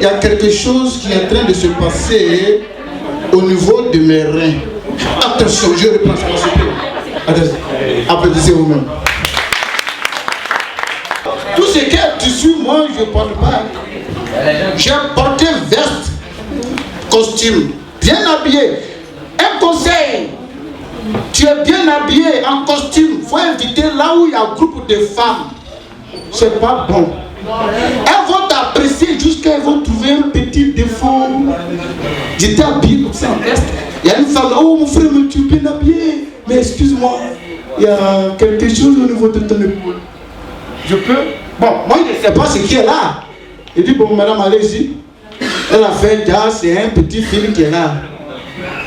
y a quelque chose qui est en train de se passer au niveau de mes reins. Attention, je reprends ça. Attention, applaudissez vous-même. Tout ce qui est tissu, moi, je ne porte pas. J'ai porté veste, costume, bien habillé. Un conseil, tu es bien habillé en costume, il faut inviter là où il y a un groupe de femmes. C'est pas bon. Elles vont t'apprécier jusqu'à elles vont trouver un petit défaut. J'étais habillé comme ça en veste. Il y a une femme, oh mon frère, mais tu es bien habillé. Mais excuse-moi, il y a quelque chose au niveau de ton épaule. Je peux? Bon, moi je ne sais pas ce qui est là. Il dit, bon madame, allez-y. Elle a fait, c'est un petit fil qui est là.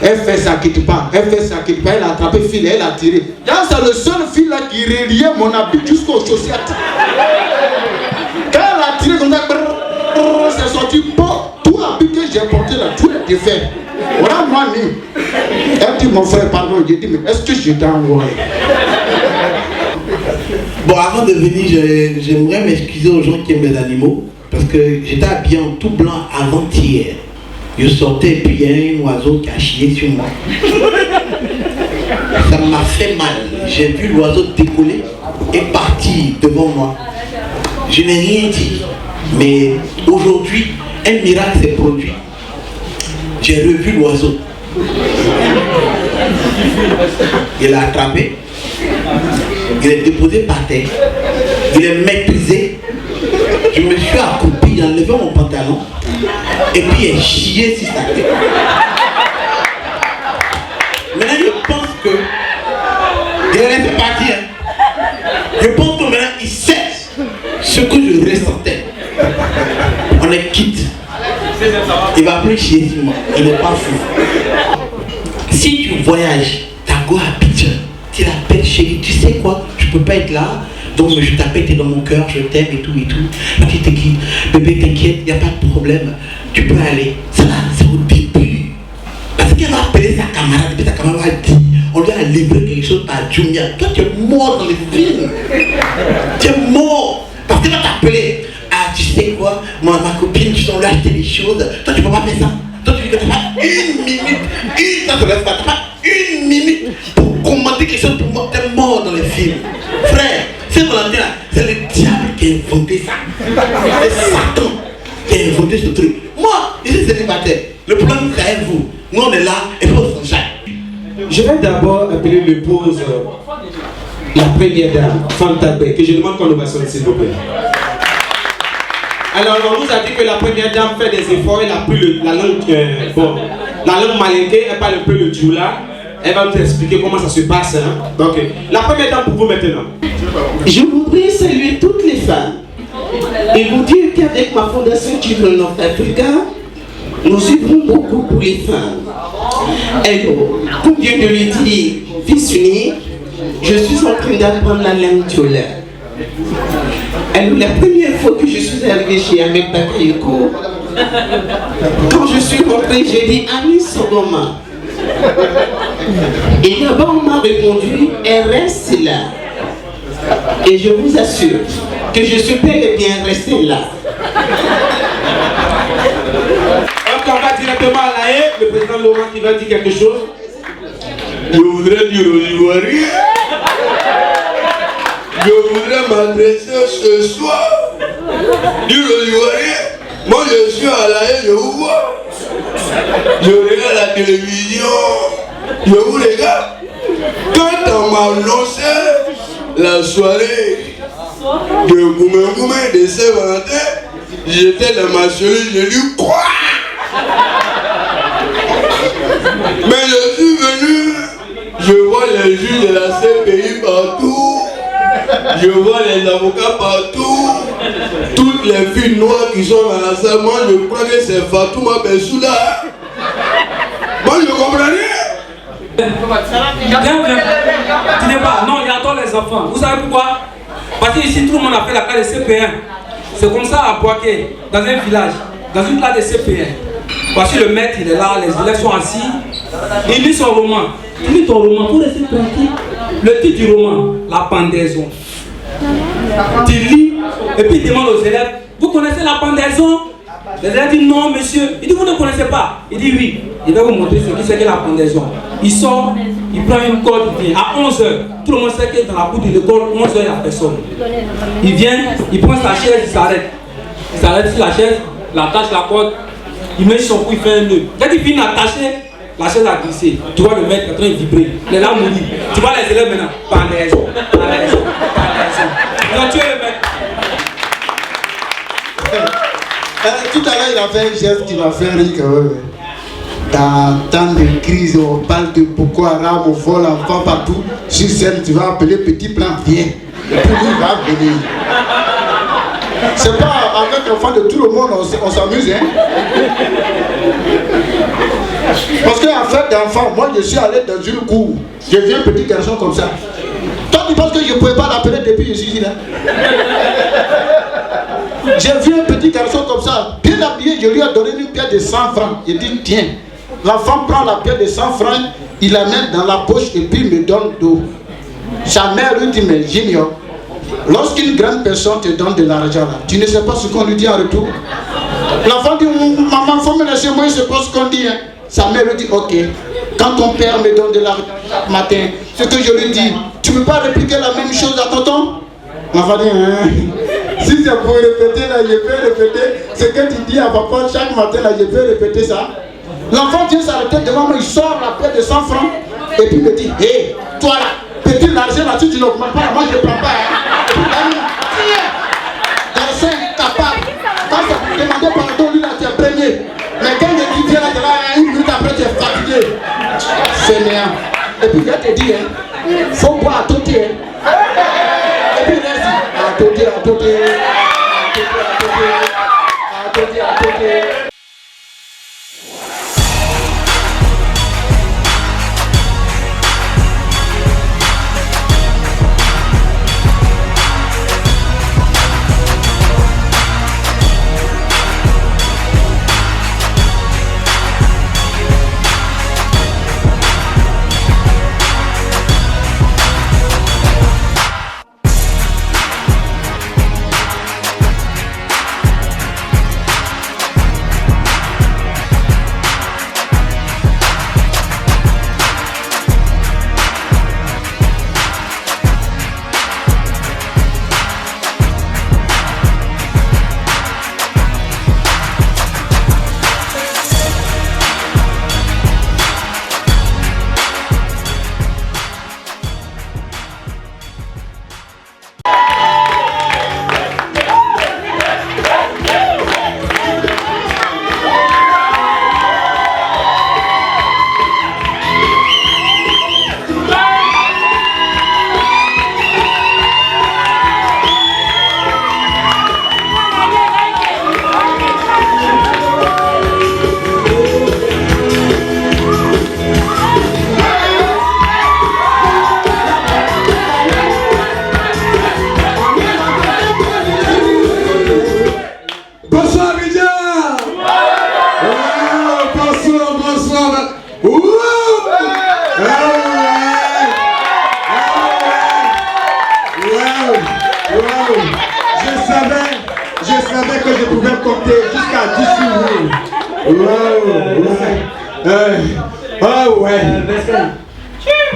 Elle fait ça, quitte pas. Elle fait ça, quitte pas. Elle a attrapé le fil, elle a tiré. C'est le seul fil là qui reliait mon habit jusqu'aux chaussettes. Quand elle a tiré comme ça, c'est sorti. Bon, tout habit que j'ai porté là, tout est défait. Voilà, moi, elle dit, mon frère, pardon. J'ai dit, mais est-ce que je t'ai envoyé? Bon, avant de venir, j'aimerais m'excuser aux gens qui aiment les animaux. Parce que j'étais habillé en tout blanc avant-hier. Je sortais et puis il y a un oiseau qui a chié sur moi. Ça m'a fait mal. J'ai vu l'oiseau décoller et partir devant moi. Je n'ai rien dit. Mais aujourd'hui, un miracle s'est produit. J'ai revu l'oiseau. Il l'a attrapé. Il est déposé par terre. Il est maîtrisé. Je me suis accroupi, j'ai enlevé mon pantalon et puis il est chié sur sa tête. Maintenant je pense que il est laissé partir. Je pense que maintenant il sait ce que je ressentais. On est quitte. Il va plus chier sur moi. Il n'est pas fou. Si tu voyages, tu as go à Abidjan, tu l'appelles chérie, tu sais quoi, je peux pas être là. Donc je t'appelle, t'es dans mon cœur, je t'aime et tout et tout. La petite équipe, bébé t'inquiète, il n'y a pas de problème. Tu peux aller. Ça là, c'est au début. Parce qu'elle va appeler sa camarade, et puis ta camarade va dire, on lui a livré quelque chose à Jumia. Toi tu es mort dans les films. Tu es mort. Parce qu'elle va t'appeler. Ah tu sais quoi, ma copine, tu dois lui acheter des choses. Toi tu peux pas faire ça. Toi tu n'as pas une minute. Une minute pour commander quelque chose pour moi. Tu es mort dans les films. Frère. C'est Valentin là, c'est le diable qui a inventé ça. C'est Satan qui a inventé ce truc. Moi, je suis célibataire. Le problème c'est vous. Nous on est là et faut s'en charger. Je vais d'abord appeler l'épouse, la première dame, Fantabé, que je demande qu'on ovationne s'il vous plaît. Alors on nous a dit que la première dame fait des efforts, elle a pris la langue malinquée, elle parle un peu le djoula. Elle va nous expliquer comment ça se passe. Hein? Donc, la première dame pour vous maintenant. Je voudrais saluer toutes les femmes et vous dire qu'avec ma fondation Children of Africa, nous œuvrons beaucoup pour les femmes. Et comme vient de le dire, fils unique, je suis en train d'apprendre la langue djoula. La première fois que je suis arrivée chez Ahmed Bakayoko, quand je suis rentrée, j'ai dit Ami Sodoma. Et là-bas, on m'a répondu, elle reste là. Et je vous assure que je suis bel et bien resté là. Donc, on va directement à la haie, le président Laurent qui va dire quelque chose. Je voudrais dire aux Ivoiriens, je voudrais m'adresser ce soir. Dire aux Ivoiriens, moi je suis à la haie, je vous vois. Je regarde la télévision, je vous regarde. Quand on m'a annoncé la soirée de Goumé de Saint-Valentin, j'étais dans ma cellule, j'ai dit quoi? Mais je suis venu, je vois les juges de la CPI partout, je vois les avocats partout, toutes les filles noires qui sont dans la salle, moi je crois que c'est Fatouma Bensouda. Moi je comprends rien. Viens. Tu n'es pas. Non, il y a toi les enfants. Vous savez pourquoi? Parce que ici tout le monde a fait la classe de CP1. C'est comme ça à Boaké, dans un village, dans une classe de CP1. Voici le maître, il est là, les élèves sont assis. Il lit son roman. Tu lis ton roman pour rester tranquille. Le titre du roman, la pendaison. Tu lis et puis il demande aux élèves, vous connaissez la pendaison? Les élèves disent non, monsieur. Il dit, vous ne connaissez pas. Il dit oui. Il va vous montrer ce qui c'est que la pendaison. Il sort, il prend une corde, il vient. À 11h, tout le monde sait que dans la cour de l'école, 11h, il n'y a personne. Il vient, il prend sa chaise, il s'arrête. Il s'arrête sur la chaise, il attache la corde, il met son cou, il fait un nœud. Quand il finit d'attacher, la chaise a glissé. Tu vois le maître en train de vibrer. Les larmes mouillent. Tu vois les élèves maintenant. Pendaison, pendaison, pendaison. Ils ont tué le maître. Tout à l'heure, il a fait un geste qui m'a fait rire quand même. Dans temps de crise, on parle de Boko Haram, on vole l'enfant partout. Sur scène, tu vas appeler Petit Plan, viens. Et puis il va venir. C'est pas avec l'enfant de tout le monde, on s'amuse, hein. Parce qu'en fait d'enfant, moi je suis allé dans une cour. Je viens un petit garçon comme ça. Toi tu penses que je ne pouvais pas l'appeler depuis que je suis ici là? J'ai vu un petit garçon comme ça, bien habillé, je lui ai donné une pièce de 100 francs. Il dit tiens, l'enfant prend la pièce de 100 francs, il la met dans la poche et puis il me donne d'eau. Sa mère lui dit mais Junior, lorsqu'une grande personne te donne de l'argent là, tu ne sais pas ce qu'on lui dit en retour. L'enfant dit maman, il faut me laisser, moi je sais pas ce qu'on dit. Hein. Sa mère lui dit ok, quand ton père me donne de l'argent chaque matin, ce que je lui dis, tu ne peux pas répliquer la même chose à tonton? L'enfant dit hein. Si c'est pour répéter là, je peux répéter ce que tu dis à papa chaque matin là, je peux répéter ça. L'enfant vient s'arrêter devant moi, il sort la pièce de 100 francs et puis il me dit hé, toi là, petit l'argent là, tu ne l'augmentes pas, moi je ne prends pas. Hein. Garçon capable. Quand ça te demandait pardon, lui là, tu es premier. Mais quand il dit viens là, une minute après, tu es fatigué. C'est néant. Et puis il te dit, hein, faut boire à tout dire. Et puis il reste à tout dire, à tout dire. À tout dire, à tout dire.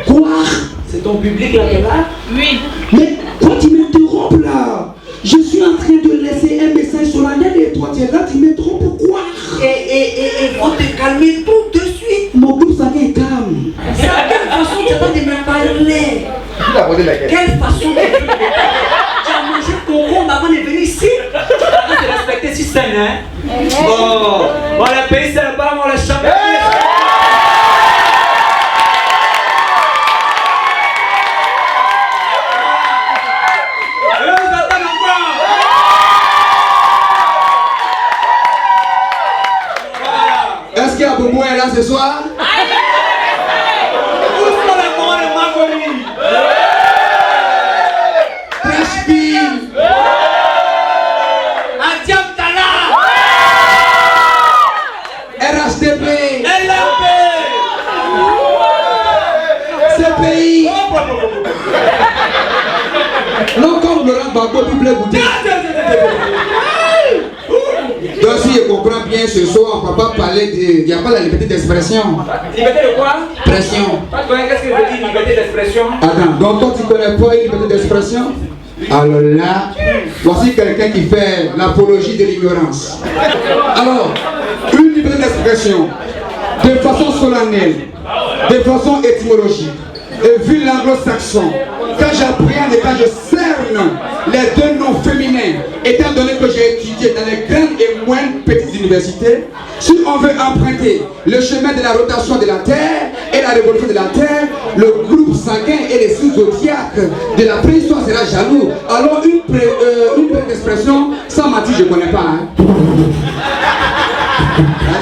Quoi? C'est ton public là? Oui. Mais toi tu m'interromps là. Je suis en train de laisser un message solennel et toi tu es là, tu m'interromps pourquoi? Et faut te calmer tout de suite. Mon groupe ça est calme. C'est à quelle façon tu attends de me parler? Quelle façon? Tu as mangé concombre avant de venir ici? Tu as respecté le système, hein? Bon, le pays c'est le bas, on le champion. Est-ce qu'il y a Bobo est là ce soir? Où sont les morts de Margoni? Trashville. Adiam Tala. RHDP. LMP. CPI. Non, comme Laurent Gbagbo, puis Blé Goudé. Donc si je comprends bien ce soir, on ne va pas parler de... Il n'y a pas la liberté d'expression. Liberté de quoi? Pression. Qu'est-ce que veut dire liberté d'expression? Attends, donc toi tu ne connais pas une liberté d'expression? Alors là, voici quelqu'un qui fait l'apologie de l'ignorance. Alors, une liberté d'expression, de façon solennelle, de façon étymologique, et vu l'anglo-saxon, quand j'appréhende et quand je cerne les deux noms féminins, étant donné que j'ai étudié dans les grandes et moyennes petites universités, si on veut emprunter le chemin de la rotation de la Terre et la révolution de la Terre, le groupe sanguin et les signes zodiaques de la préhistoire sera jaloux. Alors une petite expression, sans mentir, je ne connais pas. Hein.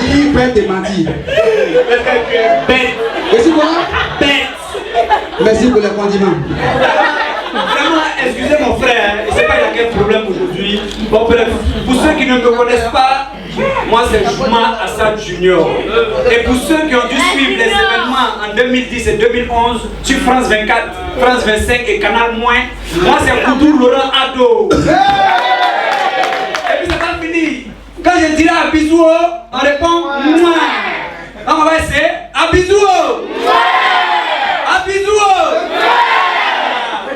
Elle dit bête et mentir. Et c'est quoi? Bête. Merci pour les condiments. Vraiment, excusez mon frère, je ne sais pas il y a quel problème aujourd'hui. Bon, bref, pour ceux qui ne me connaissent pas, moi c'est Juma Assad Junior. Et pour ceux qui ont dû suivre les événements en 2010 et 2011 sur France 24, France 25 et Canal Moins, moi c'est Koudou Laurent Ado. Et puis c'est pas fini. Quand je dirai à bisous, on répond Mouah. On va essayer à bisous. À bisous.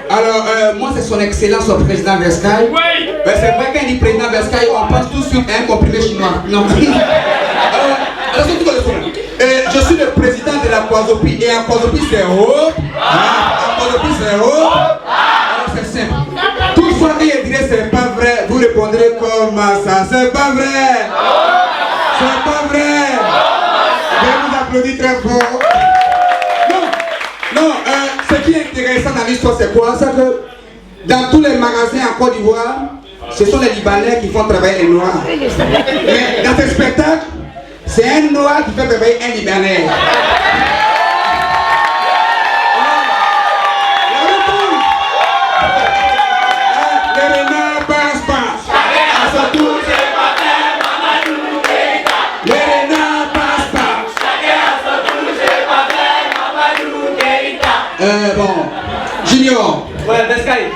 Alors, moi c'est son excellence au président Versailles. Oui. Ben, c'est vrai quand il dit président Versailles, on pense tout de suite à un comprimé chinois. Non. Alors, je suis le président de la Kwazopie. Et en Kwazopie c'est haut. En Kwazopie c'est haut. Alors c'est simple. Toutefois quand il dirait c'est pas vrai, vous répondrez comme ça. C'est pas vrai. C'est pas vrai. Je vous applaudis très fort. Non, ce qui est intéressant dans l'histoire, c'est quoi? C'est que dans tous les magasins en Côte d'Ivoire, ce sont les Libanais qui font travailler les Noirs. Mais dans ce spectacle, c'est un Noir qui fait travailler un Libanais. Les renards passent pas. À sa tour, les renards passent pas. Bon, Junior. Ouais, Bescaille.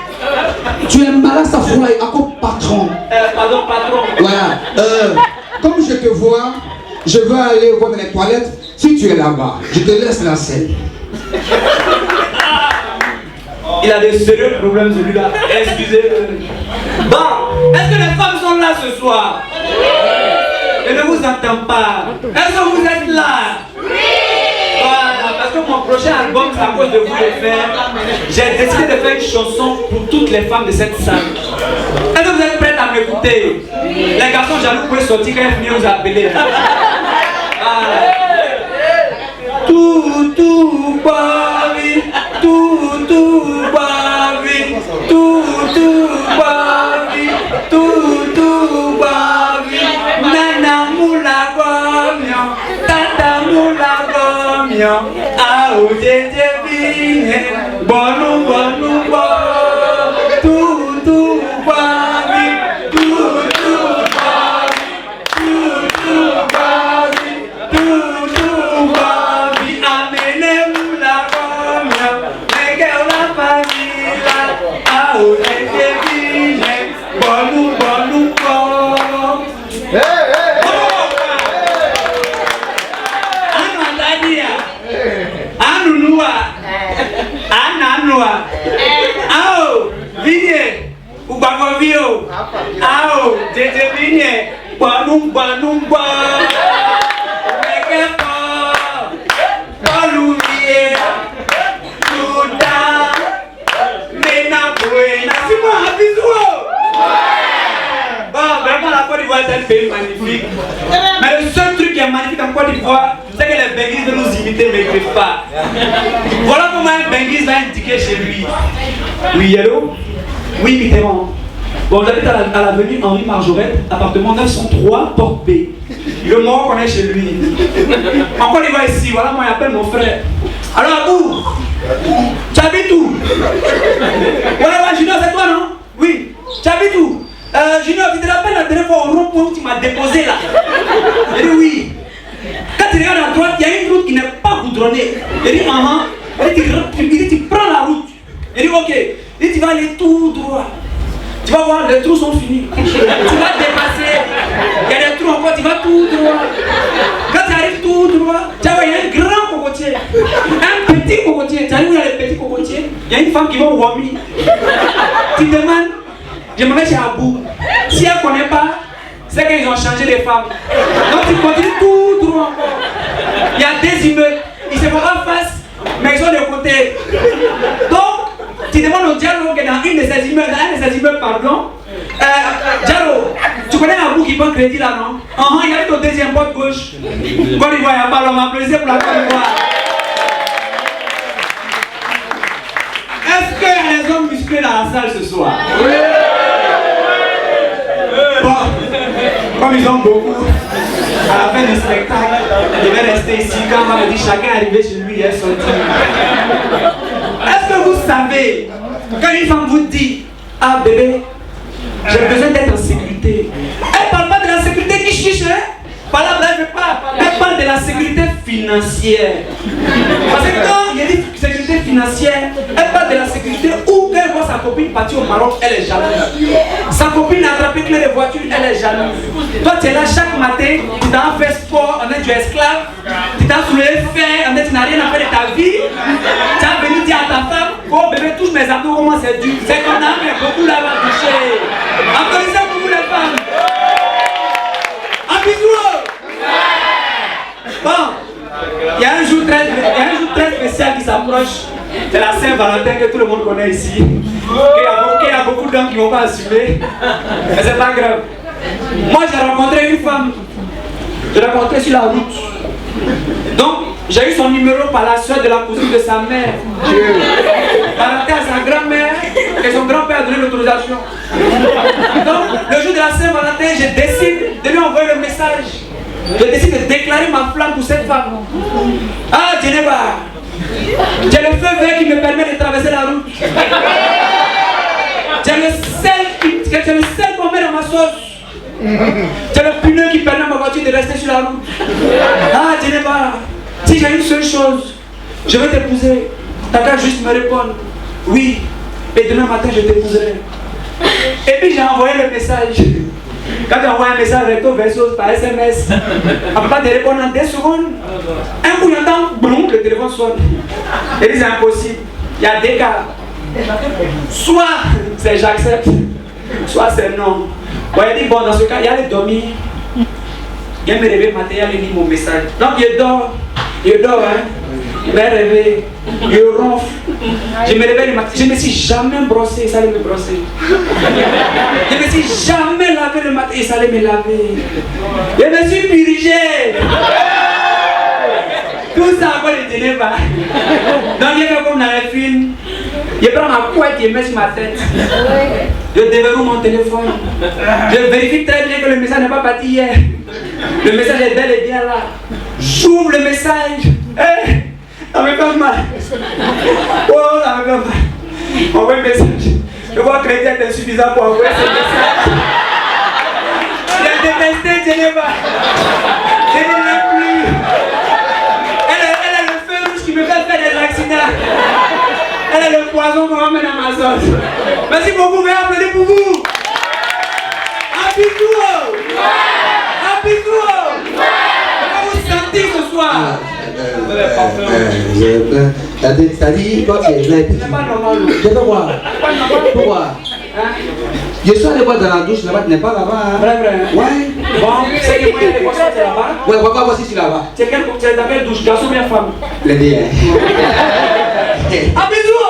Tu es malade, ça fout là, encore patron. Pardon, patron. Voilà. Comme je te vois, je veux aller voir dans les toilettes. Si tu es là-bas, je te laisse la scène. Il a des sérieux problèmes celui-là. Excusez-le. Bon, est-ce que les femmes sont là ce soir? Je ne vous entends pas. Est-ce que vous êtes là? Voilà, parce que mon prochain album, c'est à cause de vous le faire. J'ai décidé de faire une chanson pour toutes les femmes de cette salle. Est-ce que vous êtes prêtes à m'écouter? Les garçons jaloux, vous pouvez sortir quand ils viennent vous appeler. Voilà. Tout, bavi, tout, bavi, tout, bavi, tout, bavi, nana moula gomio, tata moula gomio, aou jeje bine, bonu, tout, bavi, tout, bavi, magnifique. Mais le seul truc qui est magnifique en Côte d'Ivoire, c'est que les Benguis veulent nous imiter mais ils ne peuvent pas. Voilà comment un Benguis va indiquer chez lui. Oui, hello? Oui, Mitterrand. Bon, j'habite à l'avenue Henri Marjoret, appartement 903, porte B. Le mort qu'on est chez lui. En Côte d'Ivoire ici, voilà, moi j'appelle mon frère. Alors, Abou, tu habites où? Ouais, Junior, c'est toi, non? Oui. Tu habites où? Junior, tu te rappelles la dernière fois au rond-point où tu m'as déposé là? J'ai dit oui. Quand tu regardes à droite, il y a une route qui n'est pas goudronnée. J'ai dit maman, il dit tu prends la route. J'ai dit ok. Il dit tu vas aller tout droit. Tu vas voir, les trous sont finis. Tu vas dépasser. Il y a des trous encore, tu vas tout droit. femme qui va au Wami. Tu demandes, je me mets chez Abou. Si elle ne connaît pas, c'est qu'ils ont changé les femmes. Donc tu continues tout droit encore. Il y a des immeubles, ils se font en face, mais ils sont de côté. Donc, tu demandes au Diallo que dans un de ces immeubles, pardon, Diallo, tu connais Abou qui prend crédit là, non? Il y a au deuxième porte gauche. Quand il voit, il n'y a pas l'homme applaudissez pour la Côte d'Ivoire. Est-ce qu'il y a des hommes musclés dans la salle ce soir? Oui. Bon, comme ils ont beaucoup, à la fin du spectacle, je vais rester ici. Quand on va me dire chacun est arrivé chez lui, il est sorti. Est-ce que vous savez, quand une femme vous dit, ah bébé, j'ai besoin d'être en sécurité, elle ne parle pas de la sécurité qui chiche, hein? Par là, elle parle de la sécurité financière. Parce que quand il y a une sécurité financière, elle parle de la sécurité où quand elle voit sa copine partir au Maroc, elle est jalouse. Sa copine a attrapé clé de voiture, elle est jalouse. Toi, tu es là chaque matin, tu t'as fait sport, en fait, tu es esclave, tu t'as soulevé fer, en fait, tu n'as rien à faire de ta vie. Tu as venu dire à ta femme, oh bébé, touche mes abdos, comment c'est dur. C'est qu'on a mais beaucoup là va toucher. Applaudissez pour vous les femmes. Un bisou. Bon, il y a un jour très spécial qui s'approche. C'est la Saint-Valentin que tout le monde connaît ici. Il y a beaucoup d'hommes qui ne vont pas assumer. Mais c'est pas grave. Moi, j'ai rencontré une femme. Je l'ai rencontrée sur la route. Donc, j'ai eu son numéro par la soeur de la cousine de sa mère. Valentin à sa grand-mère et son grand-père a donné l'autorisation. Donc, le jour de la Saint-Valentin, je décide de lui envoyer le message. Je décide de déclarer ma flamme pour cette femme. Ah, Djeneba, j'ai le feu vert qui me permet de traverser la route. J'ai le sel qu'on met dans ma sauce. J'ai le pneu qui permet à ma voiture de rester sur la route. Ah, Djeneba, si j'ai une seule chose, je vais t'épouser. T'as qu'à juste me répondre oui, et demain matin je t'épouserai. Et puis j'ai envoyé le message. Quand tu envoies un message recto verso par SMS, on ne peut pas te répondre en 2 secondes. Un coup d'entend, boum, le téléphone sonne. Et puis c'est impossible. Il y a des cas. Soit c'est j'accepte, soit c'est non. Bon, il dit bon, dans ce cas, il y a les dormir. Il me réveille matin, il a lu mon message. Donc il dort, hein. Il m'a réveillé, il ronfle. Je me réveille le matin. Je ne me suis jamais brossé, il allait me brosser. Je ne me suis jamais lavé le matin, il allait me laver. Je me suis purgé. Tout ça encore le ténèbres. Donc il fait comme dans les films. Je prends ma couette et je mets sur ma tête. Je déverrouille mon téléphone. Je vérifie très bien que le message n'est pas parti hier. Le message est bel et bien là. J'ouvre le message. Hey, ça me fait mal. Oh, ça me fait mal. Envoie un message. Je vois que l'État est insuffisant pour envoyer ce message. J'ai détesté Djeneba. Je ne l'aime plus. Elle est le feu rouge qui me fait faire des accidents. Elle est le poison qu'on va mettre dans ma sauce. Merci beaucoup, mais applaudissez pour vous. Un bisou. Un bisou. Comment vous sentez ce soir? T'as dit quoi? C'est pas normal. Je vais voir. Pourquoi? Je suis allé voir dans la douche là-bas, tu n'es pas là-bas. Vrai. Ouais. Bon, c'est que moi, il y a des poissons là-bas. Ouais, pourquoi voici ici là-bas? C'est dans quelle douche? Garçon ou bien femme? Les deux. Un bisou.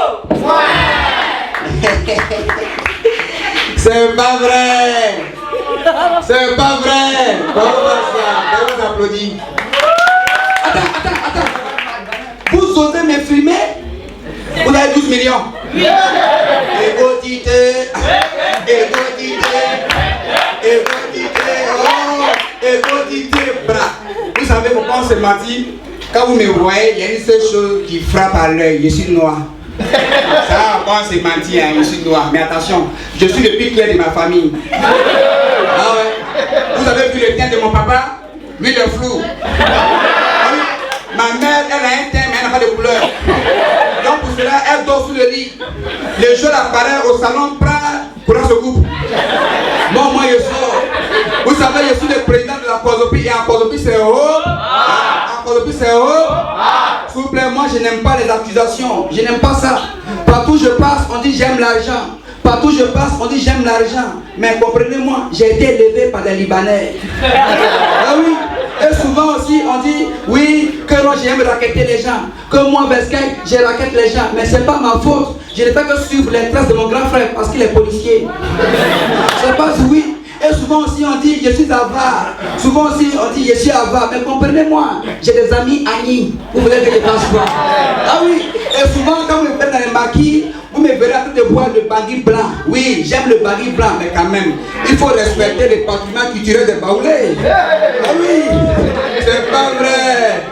C'est pas vrai. C'est pas vrai. Comment ça? Vous applaudissez. Attends. Vous osez me filmer? Vous avez 12 millions. Égotité, bras. Vous savez pourquoi on se mentit? Quand vous me voyez, il y a une seule chose qui frappe à l'œil, je suis noir. Ça, on se mentit, hein, je suis noir. Mais attention, je suis le plus clair de ma famille. Ah ouais. Vous avez vu le teint de mon papa? Lui, le flou. Ma mère, elle a un teint, mais elle n'a pas de couleur. Donc pour cela, elle dort sous le lit. Le jeune apparaît au salon, prend ce couple. Bon, moi je sors. Vous savez, je suis le président de la Cosopie. Et en Cosopie, c'est haut. En Cosopie, c'est haut. S'il vous plaît, moi je n'aime pas les accusations. Je n'aime pas ça. Partout où je passe, on dit j'aime l'argent. Partout où je passe, on dit j'aime l'argent. Mais comprenez-moi, j'ai été élevé par des Libanais. Ah oui. Et souvent aussi, on dit oui, que moi j'aime raqueter les gens. Que moi, Bescaille, je raquette les gens. Mais c'est pas ma faute. Je ne fais que suivre les traces de mon grand frère parce qu'il est policier. C'est pas oui. Et souvent aussi on dit je suis avare. Souvent aussi on dit je suis avare. Mais comprenez-moi, j'ai des amis amis. Vous voulez que je pense quoi? Ah oui. Et souvent quand vous me faites dans les maquis, vous me verrez en train de boire le bagui blanc. Oui, j'aime le bagui blanc, mais quand même, il faut respecter les patrimoines culturels des Baoulés. Ah oui, c'est pas vrai.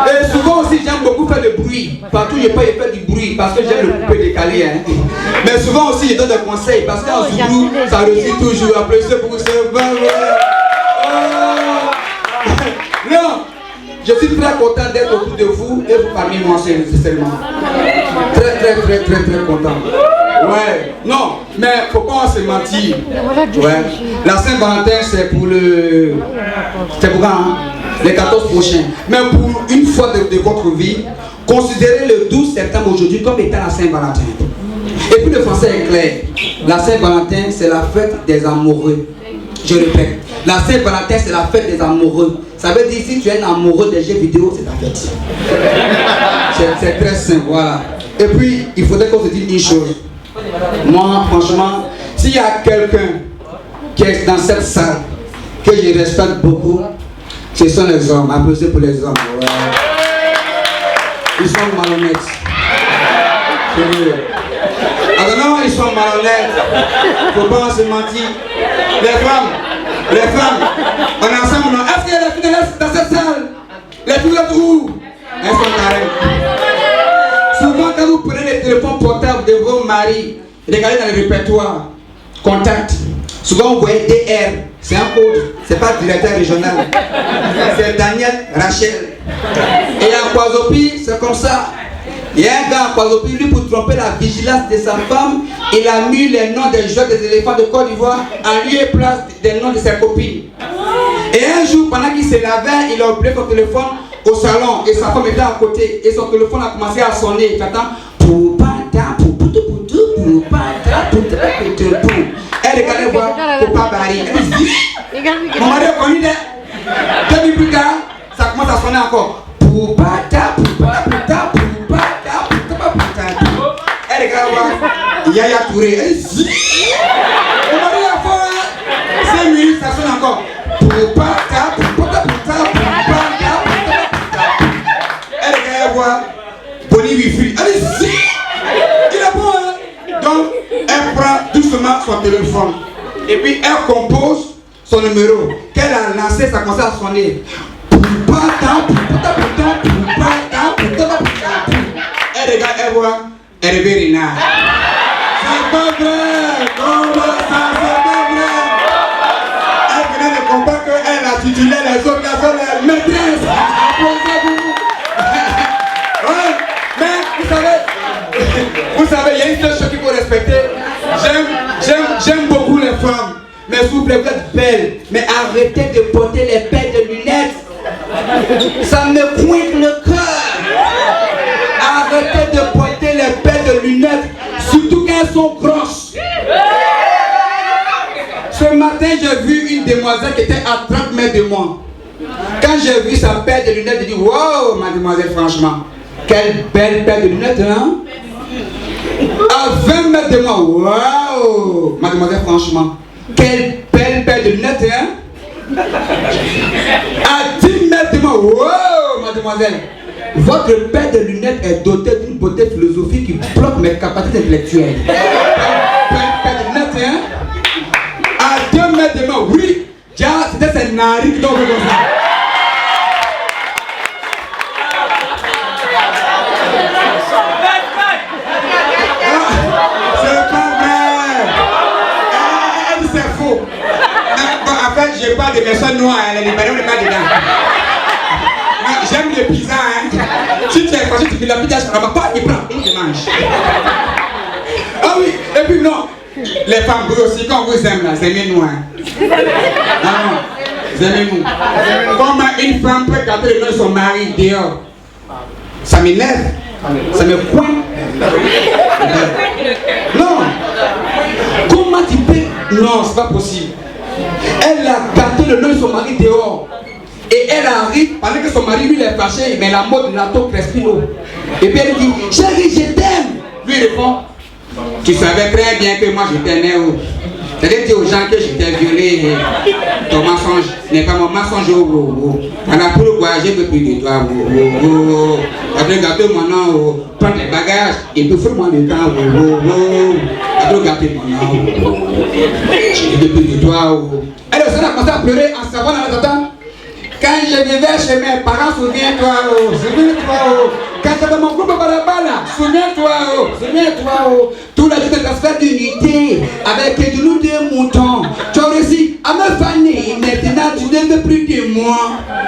Et souvent aussi j'aime beaucoup faire du bruit. Partout je peux faire du bruit parce que j'aime le coupé décalé. Hein. Mais souvent aussi je donne des conseils parce qu'en Zouglou ça réussit toujours. Applaudissez pour vous, c'est pas vrai. Non, je suis très content d'être autour de vous et vous parmi moi seulement. Très content. Ouais, non, mais faut pas se mentir. Ouais. La Saint-Valentin c'est pour le. C'est pour quand hein? Les 14 prochains. Mais pour une fois de votre vie, considérez le 12 septembre aujourd'hui comme étant la Saint-Valentin. Et puis le français est clair. La Saint-Valentin, c'est la fête des amoureux. Je répète, la Saint-Valentin, c'est la fête des amoureux. Ça veut dire si tu es un amoureux des jeux vidéo, c'est ta fête. C'est très simple, voilà. Et puis, il faudrait qu'on se dise une chose. Moi, franchement, s'il y a quelqu'un qui est dans cette salle que je respecte beaucoup, ce sont les hommes. Applaudissez pour les hommes. Ouais. Ils sont malhonnêtes. Sérieux. Alors non, ils sont malhonnêtes. Faut pas se mentir. Les femmes, on est ensemble. Non? Est-ce qu'il y a des filles dans cette salle? Les filles de où? Elles sont carrées. Souvent, quand vous prenez les téléphones portables de vos maris, regardez dans le répertoire, contact. Souvent, vous voyez DR. C'est un code. C'est pas directeur régional. C'est Daniel Rachel. Et en Kwazopi, c'est comme ça. Il y a un gars à Kwazopi, lui, pour tromper la vigilance de sa femme, il a mis les noms des joueurs des éléphants de Côte d'Ivoire en lieu et place des noms de ses copines. Et un jour, pendant qu'il se lavait, il a oublié son téléphone au salon et sa femme était à côté. Et son téléphone a commencé à sonner. Il attend. Elle regardait voir Papa Barry. Elle dit mon mari est connu de 2 minutes plus tard, ça commence à sonner encore. Elle regarde voir Yaya Touré. Elle dit mon mari est fort. 5 minutes, ça sonne encore. Elle regarde voir Bonnie Wifi. Elle dit il est bon hein? Donc elle prend doucement son téléphone et puis elle compose son numéro. Qu'elle a lancé, ça commence à sonner. Elle regarde, elle voit, elle réveille Rina. C'est pas vrai, comment ça, c'est pas vrai. Elle venait de comprendre qu'elle a titulé les autres personnes, les maîtresses. Ouais, mais vous savez, il y a une seule chose qu'il faut respecter. J'aime beaucoup les femmes. Mais s'il vous plaît, vous êtes belles. Mais arrêtez de porter les paires de lunettes. Ça me coince le cœur. Arrêtez de porter les paires de lunettes. Surtout quand elles sont grosses. Ce matin, j'ai vu une demoiselle qui était à 30 mètres de moi. Quand j'ai vu sa paire de lunettes, j'ai dit wow, mademoiselle, franchement. Quelle belle paire de lunettes, hein? À 20 mètres de moi, waouh, mademoiselle, franchement, quelle belle paire de lunettes, hein? À 10 mètres de moi, waouh, mademoiselle, votre paire de lunettes est dotée d'une beauté philosophique qui bloque mes capacités intellectuelles. Belle paire de lunettes, hein? À 2 mètres de moi, oui, c'était ses narines qui tombent comme ça. Je parle des personnes noires, les Libanais, on n'est pas dedans. J'aime le pizza, hein. Si tu es fâché, tu fais la pizza, ça ne va pas, il prend, on te mange. Ah oui, et puis non, les femmes, vous aussi, quand vous aimez là, aimez-nous, hein. Non, aimez-nous. Comment une femme peut garder le nom de son mari dehors? Ça m'énerve. Ça me coince. Non. Comment tu peux... Non, c'est pas possible. Elle a gâté le nom de son mari dehors. Et elle arrive, pendant que son mari lui est fâché, il met la mode de l'auto Crespino. Et puis elle dit, chérie, je t'aime. Lui il répond, tu savais très bien que moi je t'aimais. C'est-à-dire dire aux gens que je t'ai violé. Ton mensonge n'est pas mon mensonge. Alors pourquoi je veux plus de toi. Après gâter mon nom, prendre les bagages et puis fais-moi le temps. Après gâter mon nom, je veux plus de toi. Elle a commencé à pleurer en savant dans la tête. Quand je vivais chez mes parents, souviens-toi, quand j'avais mon groupe Barabala, souviens-toi, tout le jour de transfert d'unité, avec du loup de mouton, tu as réussi à me faner, maintenant tu ne veux plus de moi.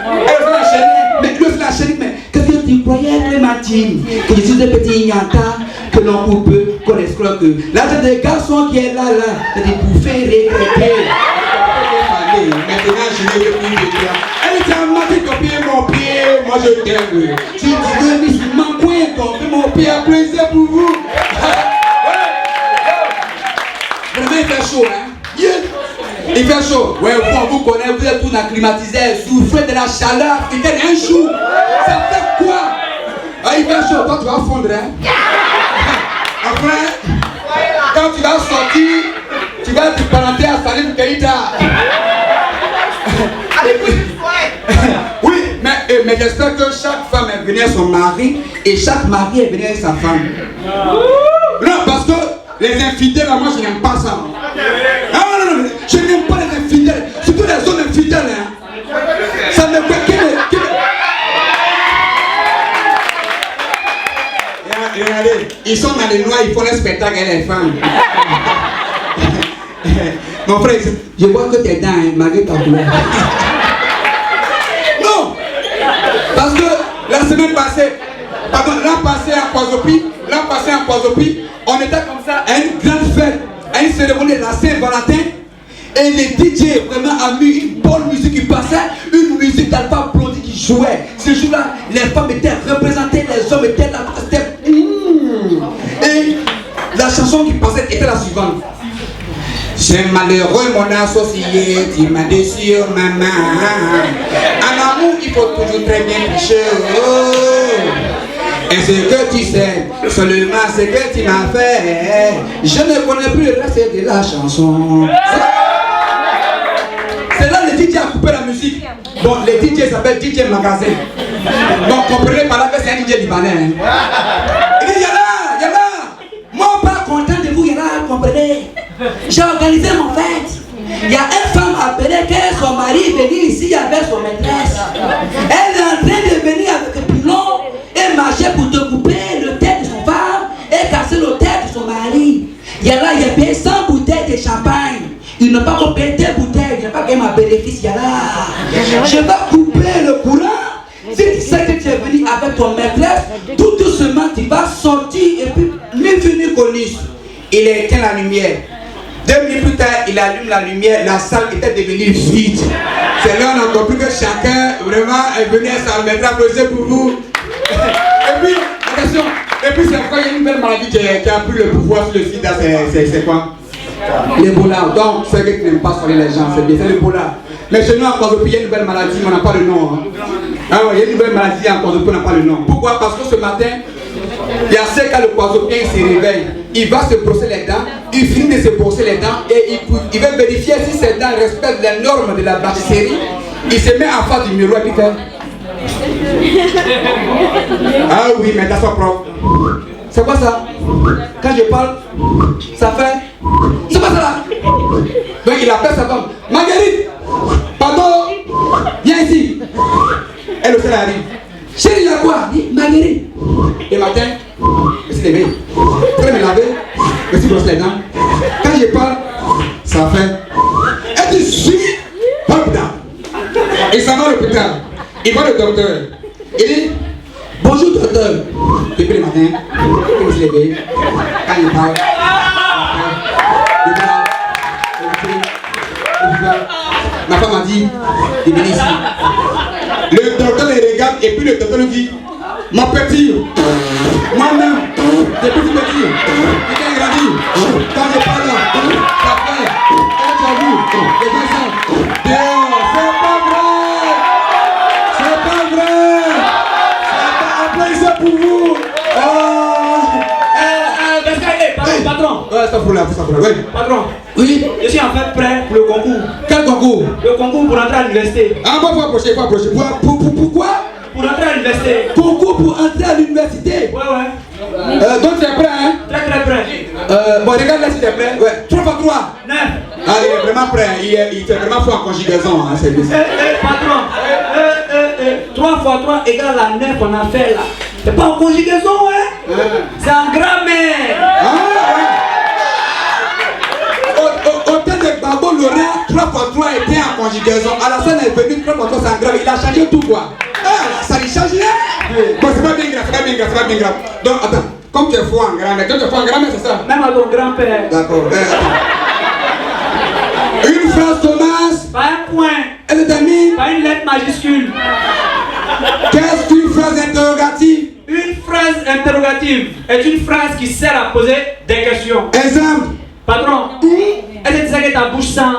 Elle veut l'enchaîner, mais le l'enchaîner, mais qu'est-ce que tu croyais, Clémentine, que je suis un petit nyata, que l'on coupe, qu'on escroque, l'argent des garçons qui est là, c'est des bouffées regrettées. Maintenant je ne veux plus de toi. Elle t'a dit copier mon pied, moi je t'aime. Si tu veux musulman, copier mon pied, après c'est pour vous. Vraiment il fait chaud, hein? Il fait chaud. Ouais, vous connaissez, vous êtes tous acclimatisés, souffrez de la chaleur africaine un jour. Ça fait quoi? Ah, il fait chaud, toi tu vas fondre, hein? Après, quand tu vas sortir, tu vas te parenter à Salim Keïta. Oui, mais j'espère que chaque femme est venue à son mari et chaque mari est venu à sa femme. Non, parce que les infidèles, moi je n'aime pas ça. Non, je n'aime pas les infidèles, surtout les hommes infidèles. Hein. Ça me fait regardez, ils sont dans les noix, ils font le spectacle avec les femmes. Mon frère, je vois que tes dents, hein, malgré ta couleur. Non! Parce que la semaine passée, pardon, l'an passé en Kwazopi, on était comme ça à une grande fête, à une cérémonie de la Saint-Valentin. Et les DJ vraiment a mis une bonne musique qui passait, une musique d'Alpha Blondy qui jouait. Ce jour-là, les femmes étaient représentées, les hommes étaient là. Et la chanson qui passait était la suivante. J'ai malheureux mon associé, tu m'as déçu maman. En amour il faut toujours très bien tricher. Et ce que tu sais, seulement ce que tu m'as fait, je ne connais plus le reste de la chanson. C'est là le DJ a coupé la musique. Bon, le DJ s'appelle DJ Magasin. Donc comprenez par là que c'est un DJ libanais. Hein. Il dit Yala, moi pas content de vous Yala, comprenez. J'ai organisé mon fête. Il y a une femme appelée que son mari est venu ici avec son maîtresse. Elle est en train de venir avec un pilon et marcher pour te couper le tête de son femme et casser le tête de son mari. Il y a payé 100 bouteilles de champagne. Il n'a pas coupé 2 bouteilles, il n'a pas gagné ma bénéfice. Je vais couper le courant. Si tu sais que tu es venu avec ton maîtresse, tout doucement tu vas sortir et puis ni vu ni connu. Il a éteint la lumière. 2 minutes plus tard, il allume la lumière, la salle était devenue vide. C'est là qu'on a compris que chacun vraiment est venu à sa maîtresse applaudir pour vous. Et puis, attention, et puis c'est quoi, il y a une nouvelle maladie qui a pris le pouvoir sur le sida, c'est quoi? L'Ebola. Donc, c'est que tu n'aimes pas soigner les gens, c'est bien, c'est l'Ebola. Mais chez nous, en Kwazopi, il y a une nouvelle maladie, mais on n'a pas le nom. Hein. Ah ouais, il y a une nouvelle maladie en Kwazopi, on n'a pas le nom. Pourquoi? Parce que ce matin, il y a ce cas le Kwazopien se réveille, il va se brosser les dents, il finit de se brosser les dents et il va vérifier si ses dents respectent les normes de la blanchisserie. Il se met en face du miroir et il fait ah oui, mais ça soit propre. C'est quoi ça? Quand je parle, ça fait. C'est pas ça là. Donc il appelle sa femme. Marguerite, pardon, viens ici. Elle aussi elle arrive. Chérie, il y a quoi? Marguerite. Le matin, je suis levé. Je vais me laver, je suis brossé les dents. Quand je parle, ça fait. Elle dit si, pas le putain. Il s'en va à l'hôpital. Il voit le docteur. Il dit bonjour docteur. Depuis le matin, je me suis levé. Quand il parle, ma femme m'a dit, il vient ici. Le docteur le regarde et puis le docteur lui dit, Mon petit, moi-même, depuis tout petit, quand il grandit, quand je parle là, ça fait, quand tu as vu, les gens sont dehors, c'est pas vrai, c'est pas vrai, applaudissez pour vous. Patron. Ouais, ça pour là, oui. Patron. Oui. Je suis en fait prêt pour le concours. Quel concours? Le concours pour entrer à l'université. Ah, bon, faut approcher. Pourquoi? Pour entrer à l'université. Concours pour entrer à l'université? Ouais. Donc tu es prêt, hein? Très prêt. Bon, regarde là si tu es prêt. Ouais. 3 x 3. 9. Ah, il est vraiment prêt. Il fait vraiment fort en conjugaison, hein, c'est bien. Patron. 3 x 3 égale la 9 qu'on a fait là. C'est pas en conjugaison, hein? C'est en grammaire. Ah, ouais. Au temps de Babo Laurent, 3 x 3 était en conjugaison. À la fin, il est venu 3 x 3 c'est en grave. Il a changé tout, quoi. Ah, ça lui change rien. Bon, c'est pas bien grave. Donc, attends. Comme tu es fou en grammaire, c'est ça? Même à ton grand-père. D'accord. Une phrase commence. Pas un point. Elle est terminée. Pas une lettre majuscule. Qu'est-ce qu'une phrase interrogative? Une phrase interrogative est une phrase qui sert à poser des questions. Exemple. Patron, est-ce que tu sais que ta bouche sent?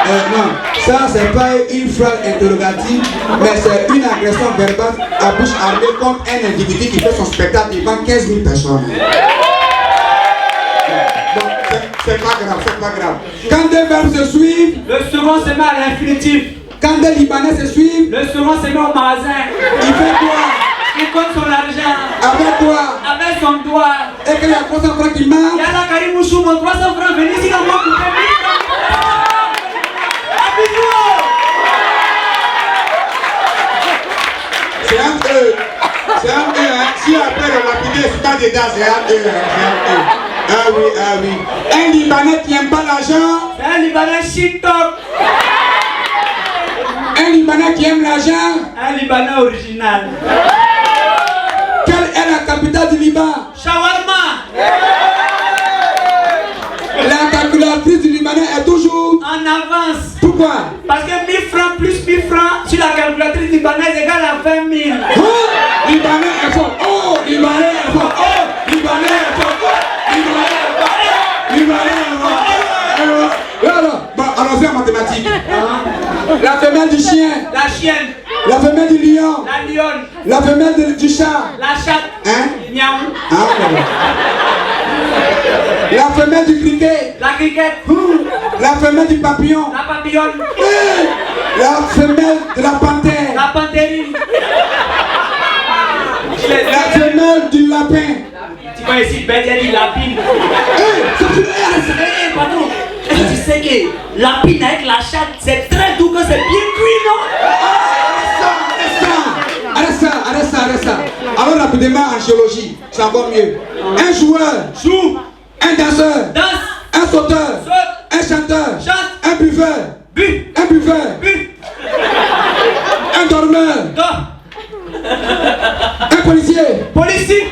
Non, ça c'est pas une phrase interrogative, mais c'est une agression verbale à bouche armée contre un individu qui fait son spectacle devant 15 000 personnes. Donc, c'est pas grave. Quand des verbes se suivent, le second se met à l'infinitif. Quand des Libanais se suivent, le second se met au magasin. Il fait quoi? Il compte son argent. Avec quoi? Avec son doigt. Et qu'il y a 300 francs qui marchent. Il y a la Karim Mouchou, mon 300 francs, venez ici dans moi pour faire 1000 francs. C'est un E. C'est un E, hein. Si après le lapider, c'est pas dedans, c'est un E. Ah oui. Un Libanais qui n'aime pas l'argent. C'est un Libanais shit-top. Un Libanais qui aime l'argent. Un Libanais original. Quelle est la capitale du Liban? Shawarma. La calculatrice du Libanais est toujours en avance. Pourquoi? Parce que 1000 francs plus 1000 francs sur la calculatrice libanaise égale à 20 000. Libanais est fort. Oh, Libanais est fort. Oh, Libanais est fort. Libanais est fort. Bon, allons-y en mathématiques. La femelle du chien. La chienne. La femelle du lion. La lionne. La femelle du chat. La chatte. Hein? Miaou. Ah, la femelle du criquet. La criquette. La femelle du papillon. La papillonne. La femelle de la panthère. La pantherine. La femelle du lapin. Tu vois ici, ben il y a du lapine. Patron, est-ce que tu sais que lapine avec la chatte, c'est très doux, que c'est bien cuit, non? Arrête ça. Alors rapidement en géologie, c'est encore mieux. Un joueur joue. Un danseur danse. Un sauteur saute. Un chanteur chante. Un buveur bu. Un buveur bu. Un dormeur dort. Un policier policier.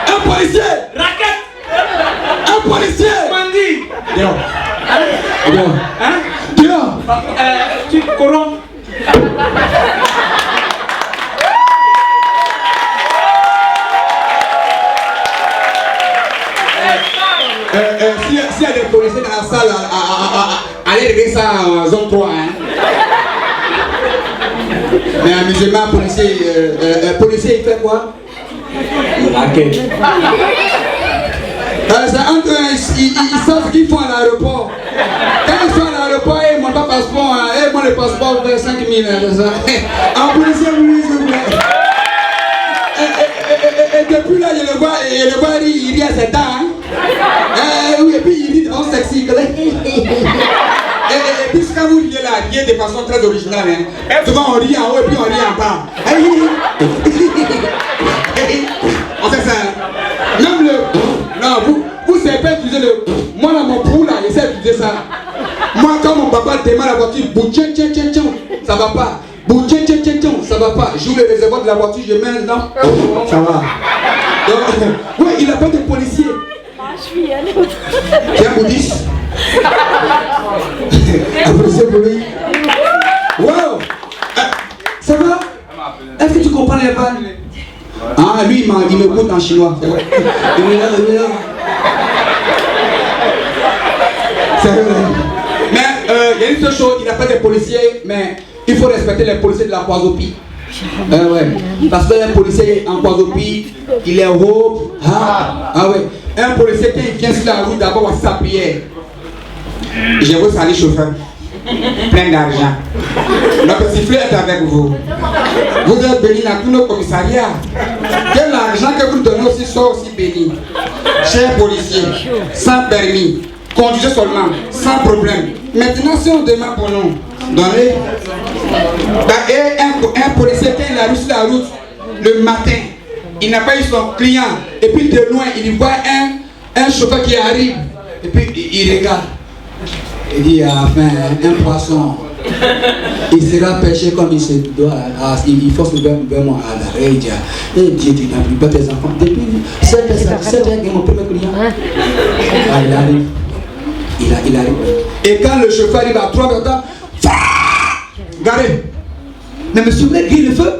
Un policier raquette. Un policier bandit. Dehors. Hein? Dehors. Tu corromps. S'il y a des policiers dans la salle, allez régler ça en zone 3. Hein. Mais un musulman, policier, il fait quoi? Raquette. C'est un peu, ils savent ce qu'ils font à l'aéroport. Quand ils sont à l'aéroport, ils montent pas passeport. Ils montent le passeport vers 5 000. En policier, oui, s'il vous plaît. Et depuis là, je le vois, il rit à ses dents. Oui, et puis il rit en sexy. Et puis quand vous riez là, riez de façon très originale. Hein. Souvent on rit en haut et puis on rit en bas. On fait ça. Même le... Non, vous savez pas utiliser le... Moi là, mon pou là, il sait utiliser ça. Moi, quand mon papa démarre la voiture, ça va pas. Ça va pas. J'ouvre le réservoir de la voiture, je mets dedans. Ça va. Donc, ouais, il a pas de policier. C'est un bouddhiste. Un policier pour lui. Wow. Ça va? Est-ce que tu comprends les vannes? Ah, lui, il m'écoute en chinois. C'est vrai. Il est là. C'est vrai. Mais il y a une seule chose, il n'a pas des policiers, mais il faut respecter les policiers de la Kwazopie. Ouais. Parce qu'un policier en Kwazopie, il est haut. Ah ouais. Un policier qui vient sur la route, d'abord, voici sa prière. Je vous salue, chauffeur. Plein d'argent. Notre sifflet est avec vous. Vous êtes bénis dans tous nos commissariats. Que l'argent que vous donnez aussi soit aussi béni. Chers policiers, sans permis, conduisez seulement, sans problème. Maintenant, si on demande pour nous, donnez. Un policier, quand il arrive sur la route le matin, il n'a pas eu son client, et puis de loin, il voit un chauffeur qui arrive, et puis il regarde. Il dit, enfin, un poisson, il sera pêché comme il se doit. Il faut se faire vraiment à la rédia. Et Dieu, tu n'as plus pas tes enfants. Depuis 7 ans, mon premier client. Il arrive. Il arrive. Et quand le chauffeur arrive à 3 heures de temps, garez. Mais monsieur, vous voulez griller le feu?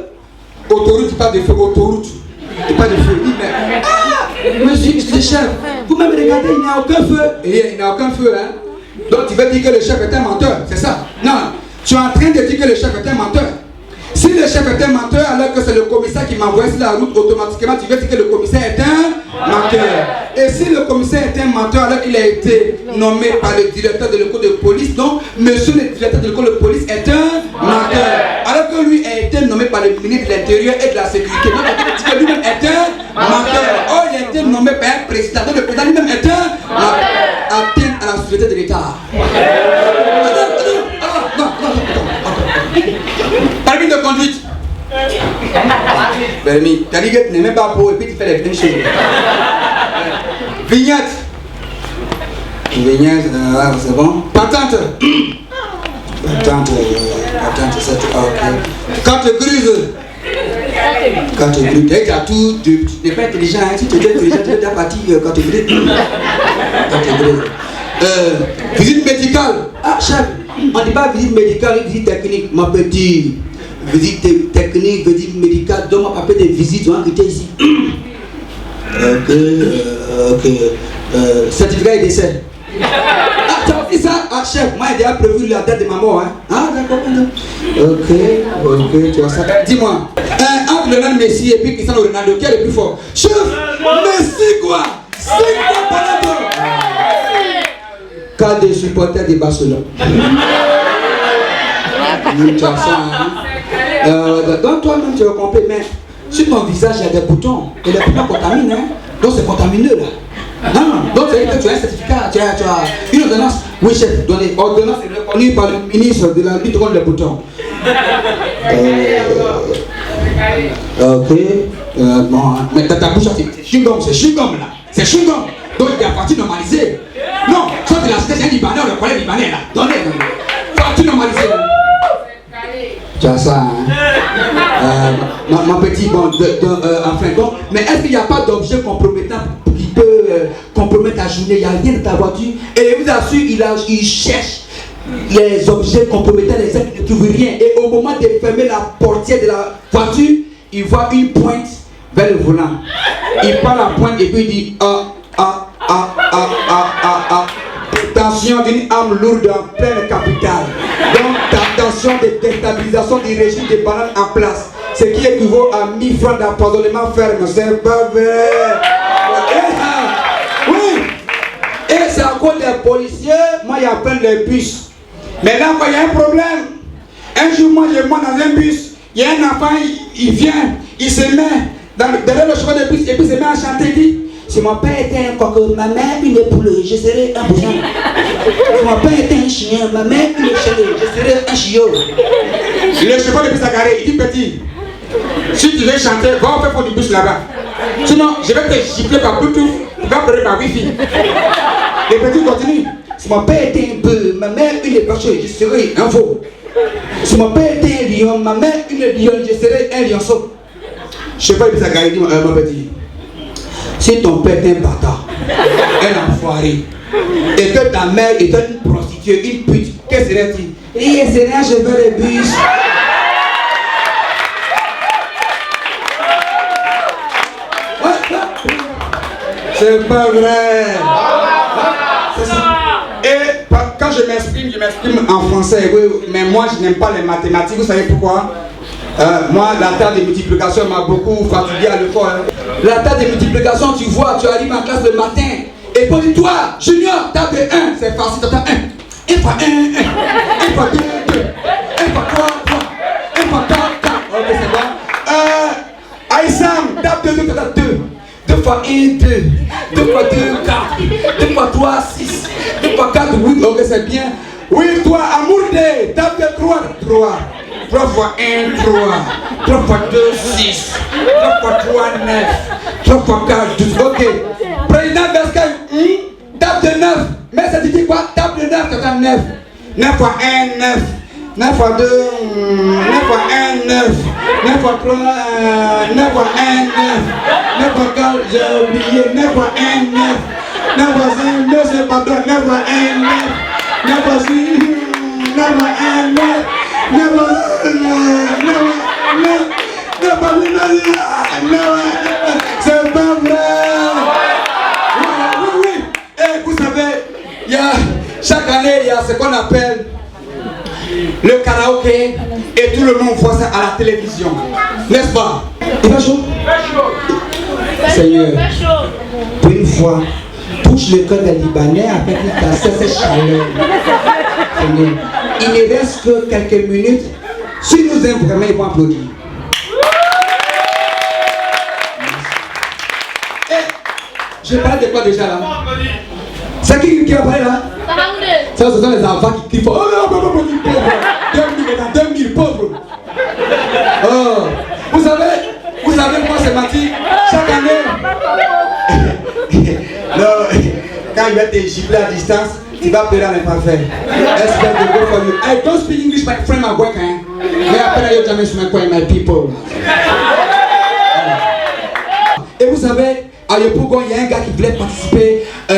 Autoroute, pas de feu, autoroute. Et pas de feu. Il dit, mais, monsieur le chef, vous même regardez, il n'y a aucun feu. Et il n'y a aucun feu, hein. Donc tu veux dire que le chef est un menteur, c'est ça? Non, tu es en train de dire que le chef est un menteur. Si le chef est un menteur alors que c'est le commissaire qui m'envoie sur la route, automatiquement tu veux dire que le commissaire est un menteur. Et si le commissaire est un menteur alors qu'il a été nommé par le directeur de l'école de police, donc monsieur le directeur de l'école de police est un menteur. Alors que lui a été nommé par le ministre de l'Intérieur et de la Sécurité. Donc il dit que lui-même est un menteur. Oh, il a été nommé par un président. Donc le président lui-même est un menteur. Atteinte à la sûreté de l'État. Permis de conduite. Permis. T'as dit que tu n'es même pas pour et puis tu fais les mêmes choses. Vignette. Vignette, c'est bon. Patente. Patente, c'est ok. Carte grise. Carte grise. Dès que tu as tout, tu n'es pas intelligent. Si tu es intelligent, tu es déjà parti carte grise. Carte grise. Visite médicale. Ah, chef. On ne dit pas visite médicale, visite technique, ma petite. Visite technique, visite médicale, donc on appelle des visites, on va quitter ici. Ok. Certificat et décès. Ah, tu as dit ça? Ah, chef, moi j'ai déjà prévu la date de ma mort. Hein? Ah, d'accord. Ok, tu vois ça. Dis-moi, entre Lionel Messi et puis Cristiano Ronaldo, qui est le plus fort? Chef, Messi quoi? 5 fois par an. Cas des supporters de Barcelone. Tu as ça, hein? Donc toi-même tu as compris, mais sur ton visage il y a des boutons. Et les boutons contaminent, hein? Donc c'est contamineux là. Non, donc c'est que tu as un certificat, tu as une ordonnance. Oui chef, donnez. Ordonnance est reconnue par le ministre de la lutte contre les boutons. Ok. Bon, mais ta bouche c'est chewing-gum là. C'est chewing-gum. Donc il y a partie normalisée. Non, soit de la cité, c'est un Libanais, le collègue Libanais là. Donnez. Partie normalisée. Tu as ça, hein? Ma petite, bon, enfin, donc, mais est-ce qu'il n'y a pas d'objet compromettant qui peut compromettre ta journée? Il n'y a rien dans ta voiture. Et il vous assure, il cherche les objets compromettants, les gens qui ne trouvent rien. Et au moment de fermer la portière de la voiture, il voit une pointe vers le volant. Il prend la pointe et puis il dit tension d'une arme lourde en pleine capitale. Donc, tension de déstabilisation du régime des bananes en place. Ce qui équivaut à 1000 francs d'empoisonnement ferme. C'est pas vrai. Oui. Et c'est à cause des policiers, moi, il y a plein de bus. Mais là, il y a un problème. Un jour, moi, je monte dans un bus. Il y a un enfant, il vient, il se met derrière le chemin de bus et puis il se met à chanter, il dit. Si mon père était un coq, ma mère une poule, je serais un bouchon. Si mon père était un chien, ma mère une chèvre, je serais un chiot. Le chauffeur de bus a garé, il dit petit, si tu veux chanter, va au fait pour du bus là-bas. Sinon, je vais te gifler par Bluetooth, tu vas pleurer par Wi-Fi. Le petit continue. Si mon père était un bœuf, ma mère une vache, je serais un veau. Si mon père était un lion, ma mère une lionne, je serais un lionceau. Le chauffeur de bus a garé, il dit, mon petit. Si ton père est un bâtard, un enfoiré, et que ta mère est une prostituée, une pute, qu'est-ce que serait-il? Il serait un chauffeur de bus. C'est pas vrai. C'est ça. Et quand je m'exprime en français, oui, mais moi je n'aime pas les mathématiques, vous savez pourquoi? Moi, la table de multiplication m'a beaucoup fatigué à l'école. La table de multiplication, tu vois, tu arrives en classe le matin, et puis dis toi, Junior, table de 1, c'est facile, t'as 1. 1 fois 1, 1 fois 2, 2, 1 fois 3, 3, 1 fois 4, 4. Ok, c'est bon. Aïssam, table de 2, t'as 2. 2 fois 1, 2. 2 fois 2, 4. 2 fois 3, 6. 2 fois 4, 8. Ok, c'est bien. Oui, toi, Amourde, table de 3, 3. 3 fois 1, 3. 3 fois 2, 6. 3 fois 3, 9. 3 fois 4, 12. Ok. Président Bescaille, table de 9. Mais ça dit quoi? Table de 9, t'as 9. 9 fois 1, 9. 9 fois 2, 9 fois 1, 9. 9 fois 3, 9 fois 1, 9. 9 fois 4, j'ai oublié. 9 fois 1, 9. 9 fois 5, 2, c'est pas 2. 9 fois 1, 9. 9 fois 6, 9 fois 1, 9. 9 fois 9. 9 fois 9. C'est pas vrai. Oui. Et vous savez, chaque année, il y a ce qu'on appelle le karaoké et tout le monde voit ça à la télévision. N'est-ce pas? Il fait chaud? Seigneur, pour une fois, touche le cœur des Libanais avec une cassette cette chaleur. Seigneur, il ne reste que quelques minutes. Si nous aimons vraiment, ils vont applaudir. Et je parle de quoi déjà là? C'est qui va parler là? Ça, ce sont les enfants qui crient. Oh non, 2000 pauvres. Oh, vous savez quoi c'est Mati? Chaque année. Non, quand il va te gifler à distance, tu vas pleurer à l'imparfait. Expect to go for you. I don't speak English, my friend, my work, hein. Mais après, you jamais sur my people. Et vous savez, à Yopougon, il y a un gars qui voulait participer à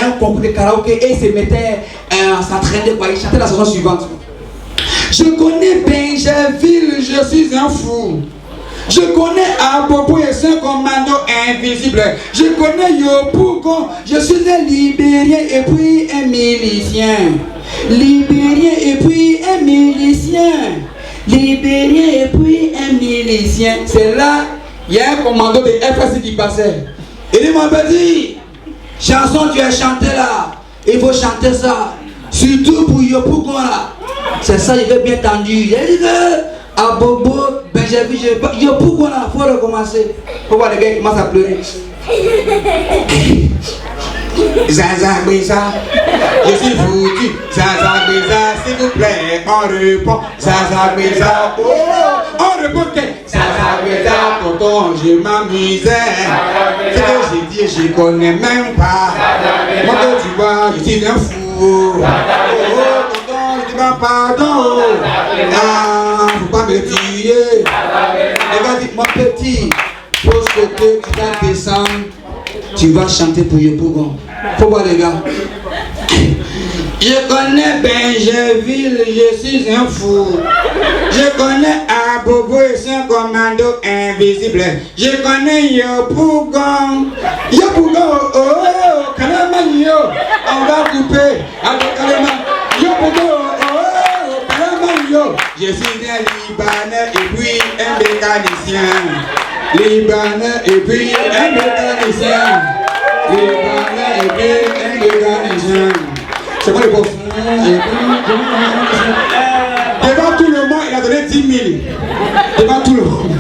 un concours de karaoké et il se mettait à s'entraîner, quoi. Il chantait la chanson suivante. Je connais Benjerville, je suis un fou. Je connais Abobo et son commando invisible. Je connais Yopougon, je suis un Libérien et puis un milicien. Libérien et puis un milicien. Libérien et puis un milicien. C'est là, il y a un commando de FSC qui passait. Il m'a dit, chanson tu as chanté là, il faut chanter ça. Surtout pour Yopougon là. C'est ça, il veut bien tendu. Il a dit que à Bobo, ben j'ai vu, Yopougon là, il faut recommencer. Faut voir les gars qui commencent à pleurer. Zaza Beza, je suis foutu. Zaza Beza, s'il vous plaît, on répond. Zaza Beza, oh, on répond que Zaza Beza, tonton, je m'amusais. Ce que j'ai dit, je connais même pas. Moi que tu vois, je suis un fou. Oh, tonton, je demande pardon. Ah, faut pas me tuer. Regarde, mon petit, pose côté, tu vas descendre. Tu vas chanter pour Yopougon. Faut voir les gars. Je connais Benjerville, je suis un fou. Je connais Abobo et son commando invisible. Je connais Yopougon. Yopougon, oh, oh, Kalamanyo. On va couper avec Kalaman. Yopougon, oh, oh, Kalamanyo. Je suis un Libanais et puis un mécanicien. Libanais et puis un mécanicien. Libanais et puis un mécanicien. C'est quoi le boss? Devant tout le monde, il a donné 10 000. Devant tout le monde.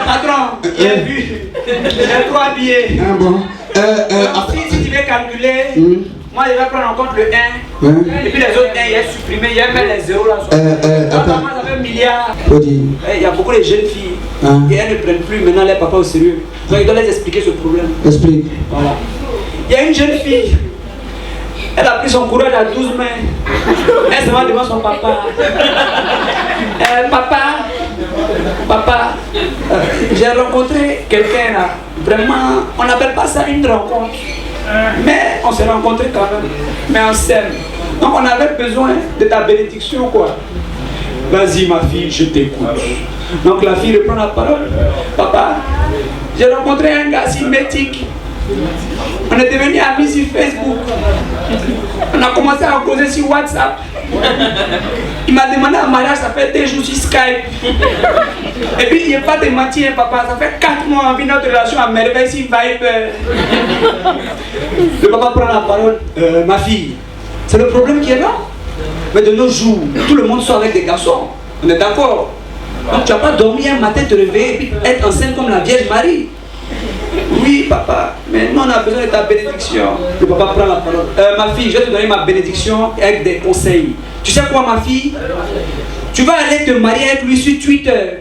Patron, il a vu. J'ai 3 billets. Ah bon. Si tu veux calculer, moi je vais prendre en compte le 1. Et puis les autres 1, il est supprimé. Il y a même les 0 là. Attends. Moi j'avais 1 milliard. Il y a beaucoup de jeunes filles. Et elles ne prennent plus maintenant les papas au sérieux. Donc ils doivent les expliquer ce problème. Explique. Voilà. Il y a une jeune fille. Elle a pris son courage à 12 mains. Elle se va devant son papa. Papa, j'ai rencontré quelqu'un là. Vraiment, on n'appelle pas ça une rencontre. Mais on s'est rencontrés quand même. Mais on s'aime. Donc on avait besoin de ta bénédiction quoi. Vas-y ma fille, je t'écoute. Donc la fille reprend la parole. Papa, j'ai rencontré un gars symétrique. On est devenus amis sur Facebook. On a commencé à causer sur WhatsApp. Il m'a demandé un mariage, ça fait 2 jours sur Skype. Et puis il n'y a pas de mentir, papa. Ça fait 4 mois en vie notre relation à merveille sur Viber. Le papa prend la parole. Ma fille, c'est le problème qui est là. Mais de nos jours, tout le monde sort avec des garçons. On est d'accord. Donc tu n'as pas dormi un matin, te réveiller et puis être enceinte comme la Vierge Marie. Oui, papa, mais nous on a besoin de ta bénédiction. Le papa prend la parole. Ma fille, je vais te donner ma bénédiction avec des conseils. Tu sais quoi, ma fille? Tu vas aller te marier avec lui sur Twitter.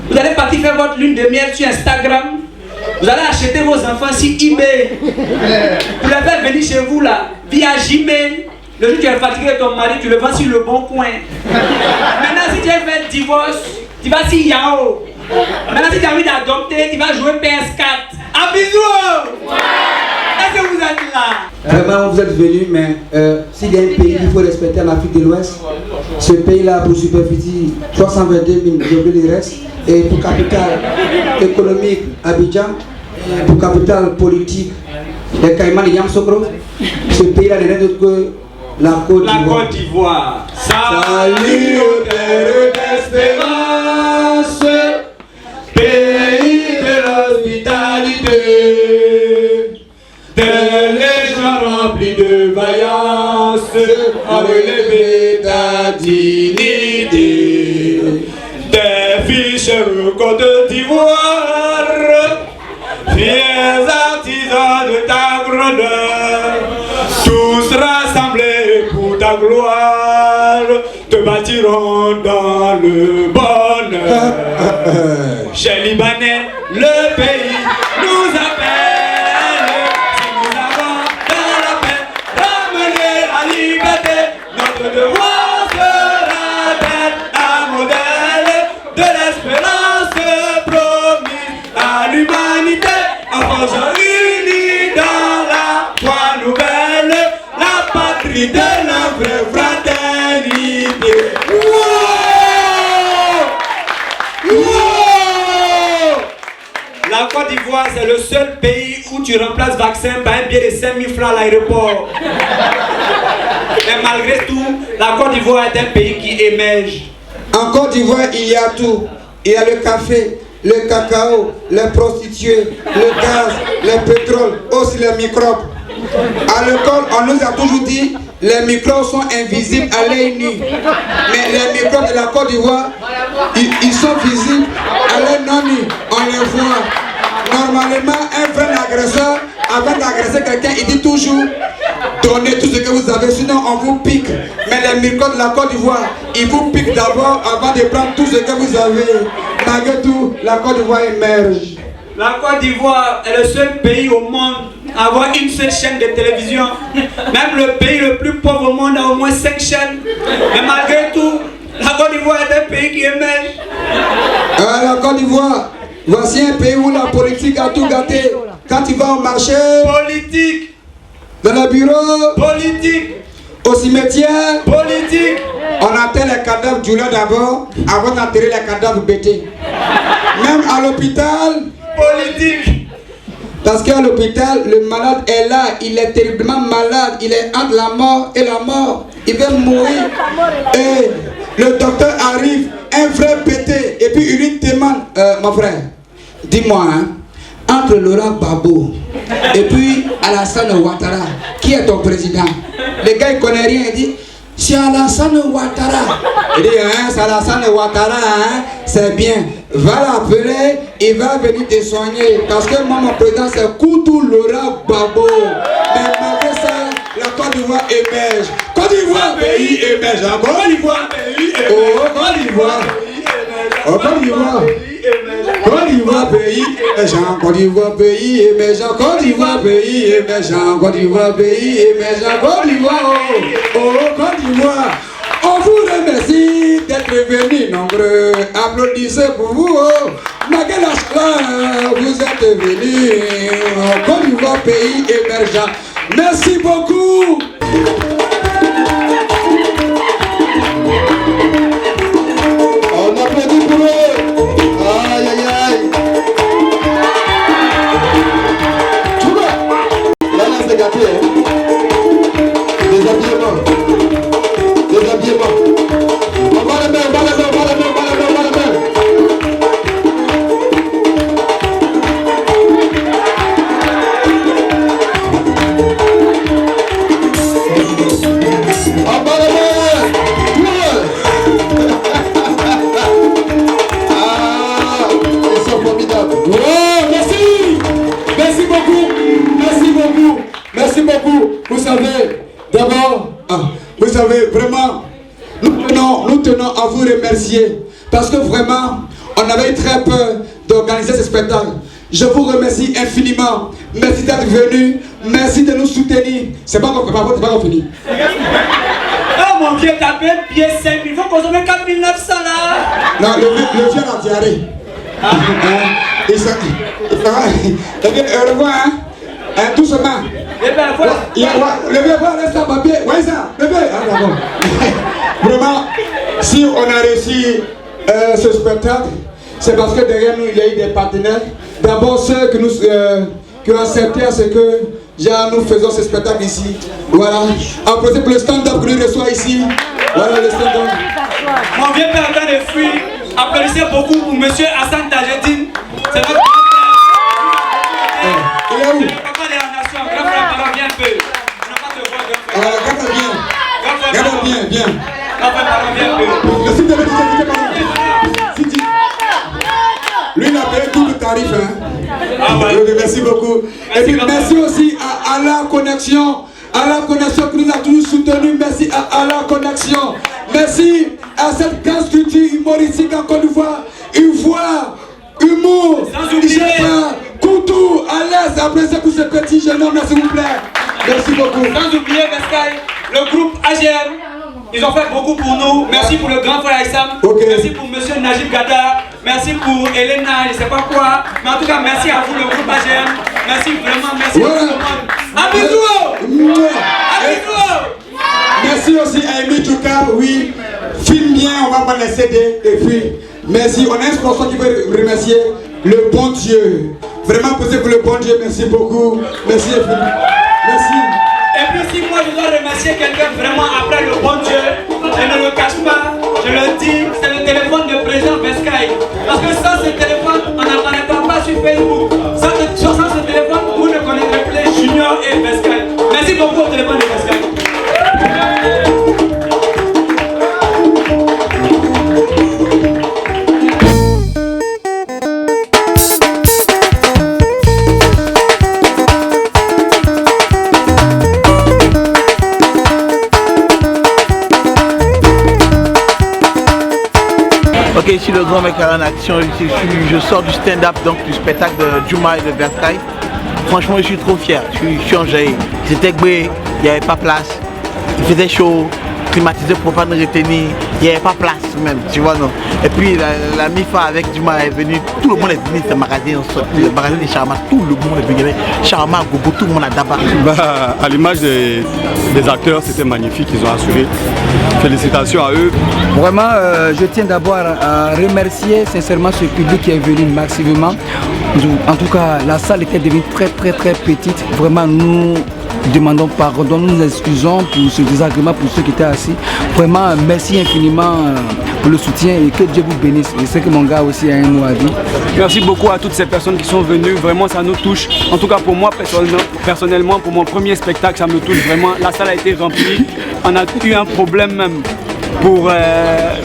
Vous allez partir faire votre lune de miel sur Instagram. Vous allez acheter vos enfants sur eBay. Vous les faites venir chez vous là, via Gmail. Le jour où tu es fatigué de ton mari, tu le vends sur le bon coin. Maintenant, si tu as fait divorce, tu vas sur Yahoo. Maintenant, si tu as envie d'adopter, tu vas jouer PS4. Un bisou! Est-ce que vous êtes là? Vraiment, vous êtes venus, mais s'il y a un pays qu'il faut respecter en Afrique de l'Ouest, ce pays-là, pour superficie, 322 000 km, et pour capitale économique, Abidjan, et pour capitale politique, les Caïmans et Yamsokro, ce pays-là n'est rien d'autre que la Côte d'Ivoire. La Côte d'Ivoire. Salut aux terres d'espérance, pays de l'hospitalité, des légions remplies de vaillance, à relever ta dignité, des ficheurs Côte d'Ivoire, fiers artisans de ta grandeur, tous rassemblés pour ta gloire, te bâtiront dans le bonheur. Chez Libanais, le pays nous appelle. Si nous avons dans la paix ramené la liberté, notre devoir sera d'être un modèle de l'espérance promise à l'humanité. En force unie dans la foi nouvelle, la patrie de la vraie fraternité. La Côte d'Ivoire, c'est le seul pays où tu remplaces vaccin par un billet de 5 000 francs à l'aéroport. Mais malgré tout, la Côte d'Ivoire est un pays qui émerge. En Côte d'Ivoire, il y a tout. Il y a le café, le cacao, les prostituées, le gaz, le pétrole, aussi les microbes. À l'école, on nous a toujours dit les microbes sont invisibles à l'œil nu. Mais les microbes de la Côte d'Ivoire, ils sont visibles à l'œil non nu. On les voit. Normalement, un vrai agresseur, avant d'agresser quelqu'un, il dit toujours donnez tout ce que vous avez, sinon on vous pique. Mais les microbes de la Côte d'Ivoire, ils vous piquent d'abord avant de prendre tout ce que vous avez. Malgré tout, la Côte d'Ivoire émerge. La Côte d'Ivoire est le seul pays au monde à avoir une seule chaîne de télévision. Même le pays le plus pauvre au monde a au moins 5 chaînes. Mais malgré tout, la Côte d'Ivoire est un pays qui émerge. La Côte d'Ivoire, voici un pays où la politique a tout gâté. Quand tu vas au marché, politique. Dans le bureau, politique. Au cimetière, politique. On enterre les cadavres du lait d'abord, avant d'enterrer les cadavres bêtés. Même à l'hôpital, politique. Parce qu'à l'hôpital, le malade est là, il est terriblement malade, il est entre la mort et la mort, il va mourir. Et le docteur arrive, un vrai pété, et puis il lui demande, mon frère, dis-moi, hein, entre Laurent Gbagbo et puis Alassane Ouattara, qui est ton président? Le gars il connaît rien, il dit, c'est Alassane Ouattara. Il dit, hein, c'est Alassane Ouattara, hein, c'est bien. Va l'appeler, il va venir te soigner. Parce que moi, mon président, c'est Koutou Laurent Gbagbo. Mais malgré ça, la Côte d'Ivoire émerge. Côte d'Ivoire, pays émerge. Côte d'Ivoire, pays émerge. Oh, Côte d'Ivoire. Oh, Côte d'Ivoire. Côte d'Ivoire, pays émergent. Côte d'Ivoire, pays émergent. Côte d'Ivoire, pays émergent. Côte d'Ivoire, pays émergent. Côte d'Ivoire, oh, Côte d'Ivoire. On vous remercie d'être venus nombreux. Applaudissez pour vous. Oh. Malgré la chaleur, vous êtes venus. Côte d'Ivoire, pays émergent. Merci beaucoup. On applaudit pour eux. Aïe, aïe, aïe. tenons à vous remercier parce que vraiment, on avait très peur d'organiser ce spectacle. Je vous remercie infiniment. Merci d'être venu. Merci de nous soutenir. C'est pas encore fini. Oh mon Dieu, t'as même pied 5 000. Il faut consommer 4 900 là. Non, le vieux a diarrhée. Le revoir, hein? Doucement. Le vieux va rester à papier. Ouais, ça. Le vieux. D'accord. Vraiment, si on a réussi ce spectacle, c'est parce que derrière nous, il y a eu des partenaires. D'abord, ceux qui ont accepté à ce que nous faisons ce spectacle ici. Voilà. Applaudissez pour le stand-up que nous reçoit ici. Voilà le stand-up. Mon vieux père est de fruits. Applaudissez beaucoup pour monsieur Hassan Tajedine. C'est notre grand frère. Il est où? Le papa de la nation. Grand frère, parle bien peu. On n'a pas de voix, grand frère. Regarde bien. Bien. Grand frère, parle bien peu. Merci de me dire. Lui, il a payé tout le tarif. Hein. Merci beaucoup. Et puis merci aussi à la Connexion. À la Connexion qui nous a toujours soutenus. Merci à la Connexion. Merci à cette grande structure humoristique en Côte d'Ivoire. Ivoire, humour, Koutou, à l'aise. Appréciez pour ce petit jeune homme, s'il vous plaît. Merci beaucoup. Sans oublier Vescaille, le groupe AGM. Ils ont fait beaucoup pour nous. Merci pour le grand frère Aïssam. Merci pour monsieur Najib Gada. Merci pour Elena, je ne sais pas quoi. Mais en tout cas, merci à vous, le groupe AGM. Merci vraiment, merci à tout le monde. À bisous! À bisous! Merci aussi à Amy Touka, oui. Filme bien, on va prendre les CD. Et puis, merci. On a un sponsor qui veut remercier le bon Dieu. Vraiment, posez pour le bon Dieu. Merci beaucoup. Merci. Merci. Et puis si moi je dois remercier quelqu'un vraiment après le bon Dieu, je ne le cache pas, je le dis, c'est le téléphone de président Vescaille. Parce que sans ce téléphone, on n'apparaîtra pas sur Facebook. Sans ce téléphone, vous ne connaîtrez plus les Junior et Vescaille. Merci beaucoup au téléphone de Vescaille. Ok, ici le grand mec en action, je sors du stand-up, donc du spectacle de Juma et de Vescaille. Franchement, je suis trop fier, je suis enjaillé. C'était gbé, il n'y avait pas place, il faisait chaud, climatisé pour pas nous retenir, il n'y avait pas place même, tu vois non. Et puis la MIFA avec Juma est venue, tout le monde est venu, ce magasin, le magasin de Charma, tout le monde est venu, Charma, Gogo, tout le monde a d'abord. À l'image des acteurs, c'était magnifique, ils ont assuré. Félicitations à eux. Vraiment, je tiens d'abord à remercier sincèrement ce public qui est venu massivement. En tout cas, la salle était devenue très petite. Vraiment, nous demandons pardon, nous nous excusons pour ce désagrément pour ceux qui étaient assis. Vraiment, merci infiniment pour le soutien et que Dieu vous bénisse. Je sais que mon gars aussi a un mot à dire. Merci beaucoup à toutes ces personnes qui sont venues. Vraiment, ça nous touche. En tout cas, pour moi, personnellement, pour mon premier spectacle, ça me touche vraiment. La salle a été remplie. On a eu un problème même pour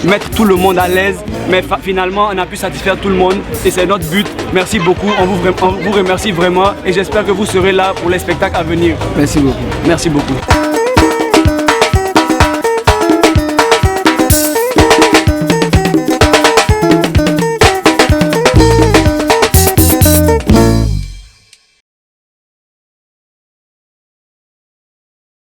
mettre tout le monde à l'aise. Mais finalement, on a pu satisfaire tout le monde. Et c'est notre but. Merci beaucoup. On vous remercie vraiment. Et j'espère que vous serez là pour les spectacles à venir. Merci beaucoup. Merci beaucoup.